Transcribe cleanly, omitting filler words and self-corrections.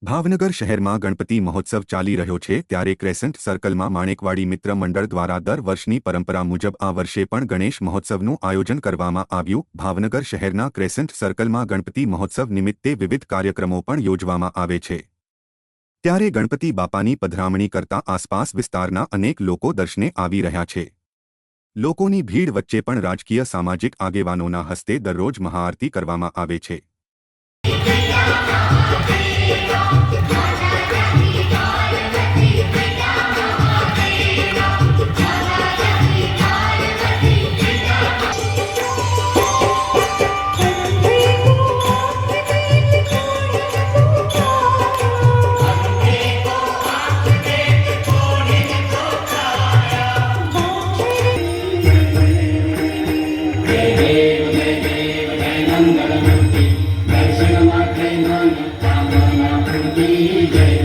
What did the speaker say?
ભાવનગર શહેરમાં ગણપતિ મહોત્સવ ચાલી રહ્યો છે ત્યારે ક્રેસન્ટ સર્કલમાં માણેકવાડી મિત્ર મંડળ દ્વારા દર વર્ષની પરંપરા મુજબ આ વર્ષે પણ ગણેશ મહોત્સવનું આયોજન કરવામાં આવ્યું। ભાવનગર શહેરના ક્રેસન્ટ સર્કલમાં ગણપતિ મહોત્સવ નિમિત્તે વિવિધ કાર્યક્રમો પણ યોજવામાં આવે છે ત્યારે ગણપતિ બાપાની પધરામણી કરતા આસપાસ વિસ્તારના અનેક લોકો દર્શને આવી રહ્યા છે। લોકોની ભીડ વચ્ચે પણ રાજકીય સામાજિક આગેવાનોના હસ્તે દરરોજ મહાઆરતી કરવામાં આવે છે। दर्शन मात्रे मन कामना पूर्ति जय